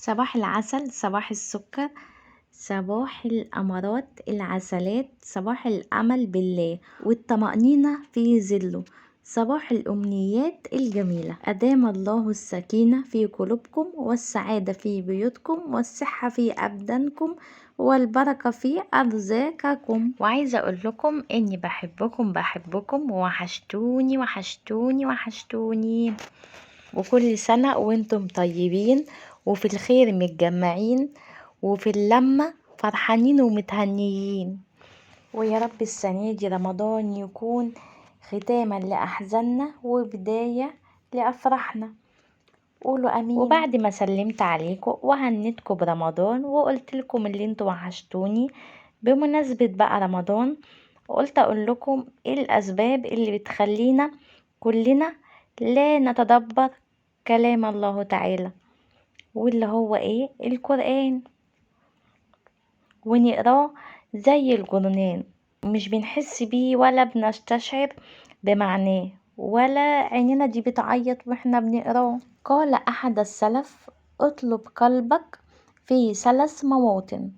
صباح العسل، صباح السكر، صباح الأمارات العسلات، صباح الأمل بالله والطمأنينة في ظله، صباح الأمنيات الجميلة. أدام الله السكينة في قلوبكم والسعادة في بيوتكم والصحة في أبدانكم والبركة في أرزاقكم. وعايزة أقول لكم إني بحبكم ووحشتوني وحشتوني وحشتوني، وكل سنة وانتم طيبين وفي الخير متجمعين وفي اللمة فرحانين ومتهنيين. ويا رب السنة دي رمضان يكون ختاما لأحزاننا وبداية لأفراحنا. قولوا أمين. وبعد ما سلمت عليكم وهنتكم برمضان وقلت لكم اللي انتوا وحشتوني بمناسبة بقى رمضان، قلت أقول لكم ايه الأسباب اللي بتخلينا كلنا لا نتدبر كلام الله تعالى، واللي هو ايه؟ القرآن. ونقراه زي الجرنان، مش بنحس بيه ولا بنستشعر بمعناه، ولا عيننا دي بتعيط واحنا بنقراه. قال أحد السلف: اطلب قلبك في 3 مواطن.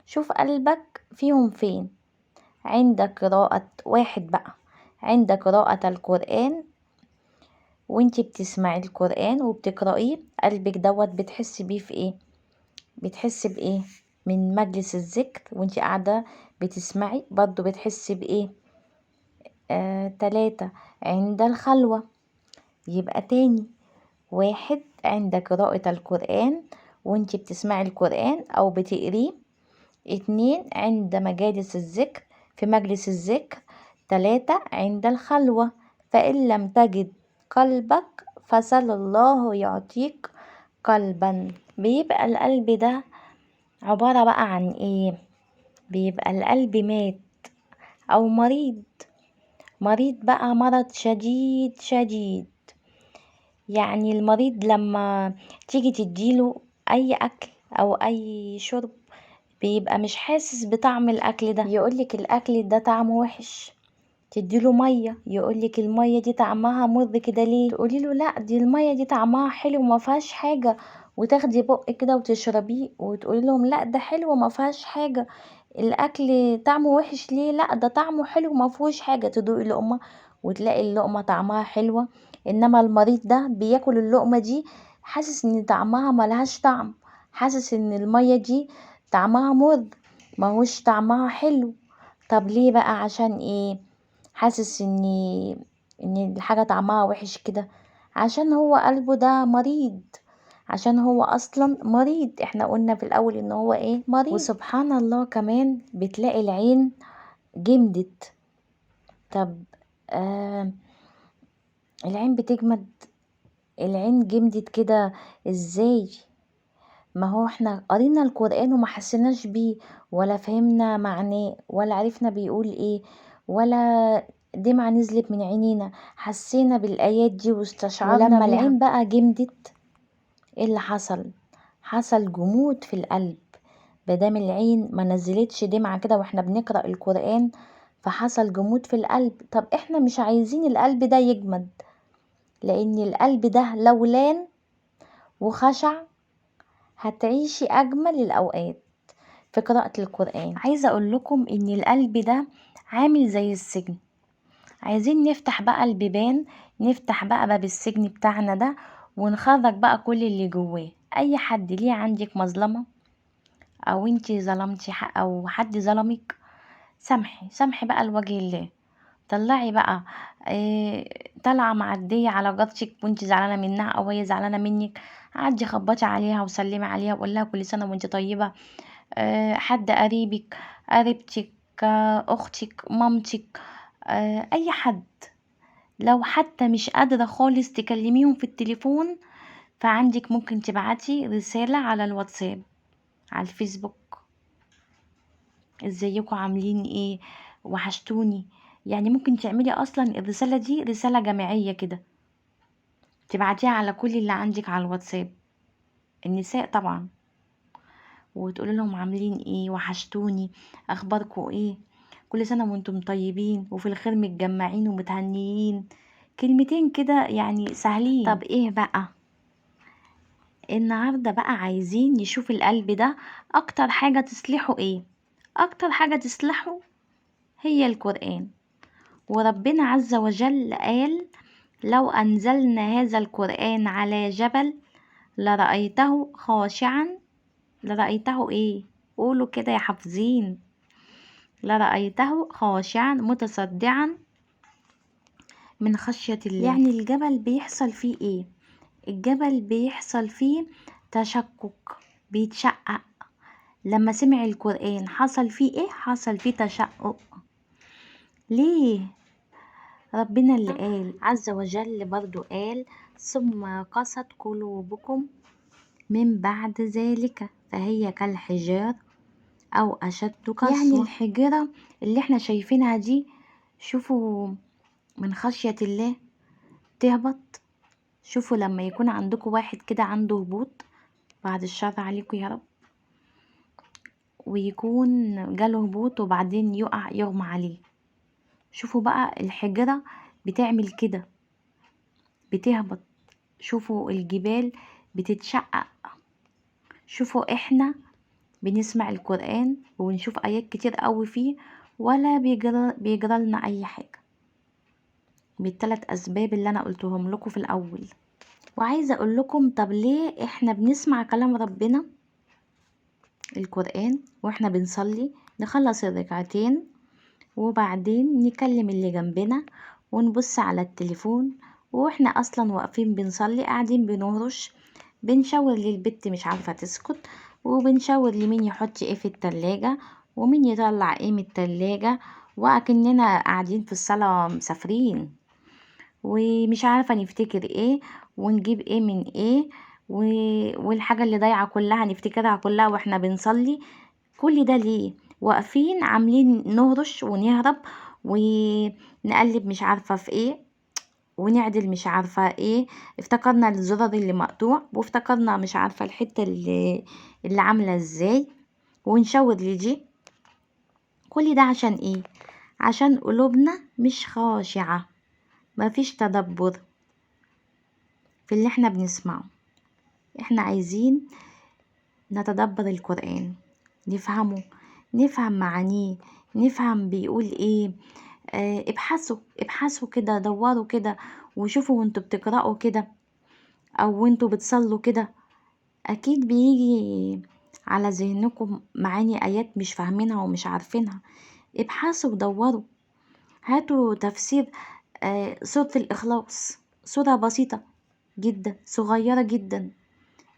شوف قلبك فيهم فين. عند قراءة، واحد بقى، عند قراءة القرآن، وانتي بتسمعي القرآن وبتقرأيه قلبك دوت بتحسي بيه في ايه؟ بتحسي بايه؟ من مجلس الذكر وانتي قاعدة بتسمعي برضو بتحسي بايه؟ 3 عند الخلوة. يبقى تاني، 1 عند قراءة القرآن وانتي بتسمعي القرآن او بتقريه، 2 عند مجالس الذكر في مجلس الذكر، 3 عند الخلوة. فإن لم تجد قلبك فسل الله يعطيك قلبا. بيبقى القلب ده عبارة بقى عن ايه؟ بيبقى القلب مات او مريض بقى مرض شديد شديد. يعني المريض لما تيجي تديله اي اكل او اي شرب بيبقى مش حاسس بطعم الاكل ده، يقولك الاكل ده طعمه وحش. تديله ميه يقولك الميه دي طعمها مر كده ليه، تقوليله لا دي الميه دي طعمها حلو وما فيهاش حاجه، وتاخدي بق كده وتشربيه وتقولي لهم لا ده حلو وما فيهاش حاجه. الاكل طعمه وحش ليه؟ لا ده طعمه حلو وما فيهوش حاجه. تدوقي لقمه وتلاقي اللقمه طعمها حلوه، انما المريض ده بياكل اللقمه دي حاسس ان طعمها ملهاش طعم، حاسس ان الميه دي طعمها مر، ماهوش طعمها حلو. طب ليه بقى؟ عشان ايه حاسس ان الحاجه طعمها وحش كده؟ عشان هو قلبه ده مريض، عشان هو اصلا مريض. احنا قلنا في الاول ان هو ايه؟ مريض. وسبحان الله كمان بتلاقي العين جمدت. طب العين بتجمد؟ العين جمدت كده ازاي؟ ما هو احنا قرينا القرآن وما حسيناش بيه ولا فهمنا معناه ولا عرفنا بيقول ايه، ولا دمعة نزلت من عينينا حسينا بالآيات دي واستشعرنا. ولما العين بقى جمدت ايه اللي حصل؟ حصل جمود في القلب. بدام العين ما نزلتش دمعة كده واحنا بنقرأ القرآن فحصل جمود في القلب. طب احنا مش عايزين القلب ده يجمد، لان القلب ده لو لان وخشع هتعيشي أجمل الأوقات في قراءة القرآن. عايزة أقول لكم إن القلب ده عامل زي السجن. عايزين نفتح بقى البيبان، نفتح بقى باب السجن بتاعنا ده ونخرج بقى كل اللي جواه. أي حد ليه عندك مظلمة أو انتي ظلمتي حق أو حد ظلمك، سامحي بقى لوجه الله. طلعي بقى طالعه معديه على جارتك وانت زعلانه منها او هي زعلانه منك، عدي خبطي عليها وسلمي عليها وقول لها كل سنه وانت طيبه. حد قريبك، قريبتك، اختك، مامتك، اي حد. لو حتى مش قادره خالص تكلميهم في التليفون فعندك ممكن تبعتي رساله على الواتساب، على الفيسبوك، ازيكم عاملين ايه، وحشتوني. يعني ممكن تعملي اصلا الرسالة دي رسالة جماعية كده تبعتيها على كل اللي عندك على الواتساب، النساء طبعا، وتقولي لهم عاملين ايه، وحشتوني، اخباركم ايه، كل سنة وانتم طيبين وفي الخير متجمعين ومتهنيين. كلمتين كده يعني سهلين. طب ايه بقى؟ النهاردة بقى عايزين نشوف القلب ده أكتر حاجة تصلحه إيه؟ أكتر حاجة تصلحه هي القرآن. وربنا عز وجل قال: لو أنزلنا هذا القرآن على جبل لرأيته خاشعا. لرأيته إيه؟ قولوا كده يا حافظين. لرأيته خاشعا متصدعا من خشية الله. يعني الجبل بيحصل فيه إيه؟ الجبل بيحصل فيه تشقق، بيتشقق. لما سمع القرآن حصل فيه إيه؟ حصل فيه تشقق. ليه؟ ربنا اللي قال عز وجل برضو قال: ثم قست قلوبكم من بعد ذلك فهي كالحجار أو أشد قسوة. يعني الحجرة اللي احنا شايفينها دي، شوفوا من خشية الله تهبط. شوفوا لما يكون عندكم واحد كده عنده هبوط، بعد الشر عليكم يا رب، ويكون جاله هبوط وبعدين يقع يغمى عليه. شوفوا بقى الحجرة بتعمل كده، بتهبط. شوفوا الجبال بتتشقق. شوفوا احنا بنسمع القرآن وبنشوف آيات كتير قوي فيه ولا بيجرى لنا أي حاجة، بالثلاث أسباب اللي أنا قلتهم لكم في الأول. وعايزة أقول لكم، طب ليه احنا بنسمع كلام ربنا القرآن واحنا بنصلي؟ نخلص الركعتين وبعدين نكلم اللي جنبنا ونبص على التليفون، واحنا اصلا واقفين بنصلي قاعدين بنهرش، بنشاور للبت مش عارفة تسكت، وبنشاور لمين يحط ايه في التلاجة ومين يطلع ايه من التلاجة، وأكننا قاعدين في الصلاة مسافرين، ومش عارفة نفتكر ايه ونجيب ايه من ايه، والحاجة اللي ضايعة كلها نفتكرها كلها واحنا بنصلي. كل ده ليه؟ واقفين عاملين نهرش ونهرب ونقلب مش عارفة في ايه ونعدل مش عارفة ايه، افتكرنا الزرار اللي مقطوع وافتكرنا مش عارفة الحتة اللي عاملة ازاي، ونشاور لدي. كل ده عشان ايه؟ عشان قلوبنا مش خاشعة، مفيش تدبر في اللي احنا بنسمعه. احنا عايزين نتدبر القرآن، نفهمه، نفهم معانيه، نفهم بيقول ايه. ابحثوا كده، دوروا كده وشوفوا وانتوا بتقرأوا كده او وانتوا بتصلوا كده، اكيد بيجي على ذهنكم معاني ايات مش فاهمينها ومش عارفينها. ابحثوا ودوروا، هاتوا تفسير سورة الإخلاص، سورة بسيطة جدا صغيرة جدا،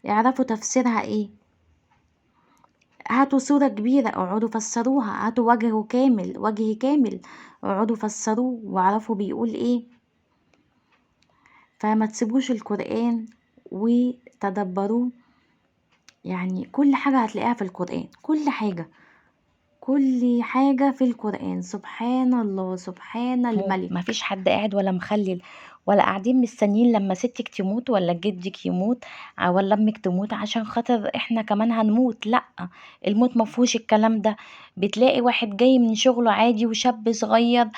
اعرفوا تفسيرها ايه. هاتوا سورة كبيرة اقعدوا فسروها، هاتوا وجه كامل اقعدوا فسروه واعرفوا بيقول ايه. فما تسيبوش القرآن وتدبروه. يعني كل حاجة هتلاقيها في القرآن، كل حاجة في القرآن. سبحان الله، سبحان الملك. ما فيش حد قاعد ولا مخلل ولا قاعدين مستنيين لما ستك تموت ولا جدك يموت ولا امك تموت عشان خاطر احنا كمان هنموت. لا، الموت ما فيهوش الكلام ده. بتلاقي واحد جاي من شغله عادي وشاب صغير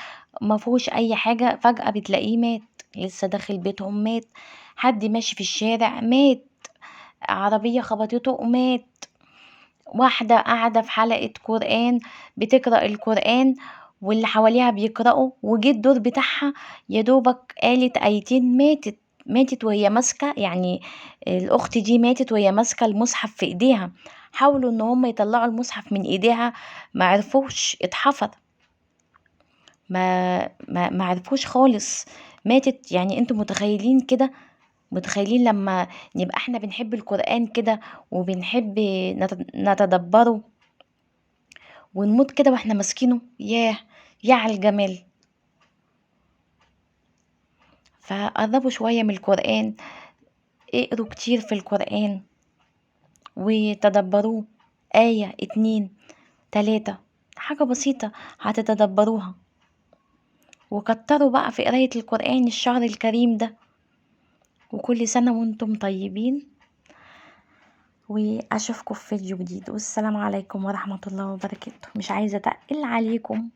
ما فيهوش اي حاجة، فجأة بتلاقيه مات، لسه داخل بيتهم مات، حد ماشي في الشارع مات، عربية خبطته ومات، واحدة قاعدة في حلقة قرآن بتقرأ القرآن واللي حواليها بيقرأوا، وجه الدور بتاعها يا دوبك قالت آيتين ماتت وهي ماسكة، يعني الأخت دي ماتت وهي ماسكة المصحف في إيديها. حاولوا إن هم يطلعوا المصحف من إيديها، ما عرفوش، اتحفر، ما عرفوش خالص، ماتت. يعني انتوا متخيلين كده؟ متخيلين لما نبقى احنا بنحب القرآن كده وبنحب نتدبره ونموت كده واحنا ماسكينه؟ يا على الجمال. فقربوا شوية من القرآن، اقروا كتير في القرآن وتدبروه، آية 2 3، حاجة بسيطة هتتدبروها. وكتروا بقى في قراية القرآن الشهر الكريم ده. وكل سنة وانتم طيبين، واشوفكم في فيديو جديد، والسلام عليكم ورحمة الله وبركاته. مش عايزة اتقل عليكم.